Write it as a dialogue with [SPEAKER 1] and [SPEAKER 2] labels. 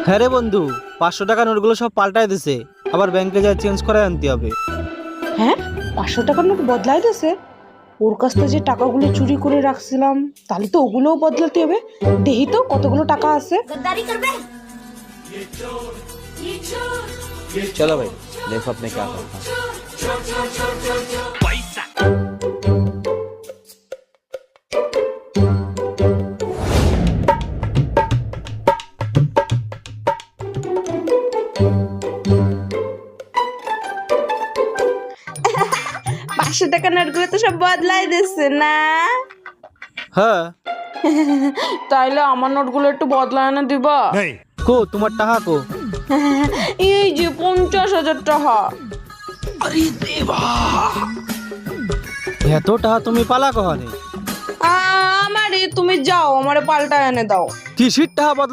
[SPEAKER 1] হ্যাঁ রে বন্ধু, 500 টাকা নোটগুলো সব পাল্টাই দিছে, আবার ব্যাংকে যা চেঞ্জ করে আনতে হবে।
[SPEAKER 2] হ্যাঁ, 500 টাকার নোট বদলাই দিছে। ওর কাছ থেকে যে টাকাগুলো চুরি করে রাখছিলাম, তাহলে তো ওগুলোও বদলাতে হবে। দেখি তো কতগুলো টাকা আছে।
[SPEAKER 3] चलो भाई देखो अपने क्या करता है।
[SPEAKER 2] পাঁচশো টাকার নোটগুলো তো সব বদলাই দিচ্ছে না।
[SPEAKER 1] হ্যাঁ,
[SPEAKER 2] তাইলে আমার নোটগুলো একটু বদলায় না দিবা?
[SPEAKER 1] কো তোমার টাকা কো?
[SPEAKER 2] এই যে 50,000 টাকা।
[SPEAKER 1] এত টাকা তুমি পালা কহানে?
[SPEAKER 2] আমারে তুমি যাও, আমারে পাল্টা এনে দাও।
[SPEAKER 1] কিসির টাকা বদলা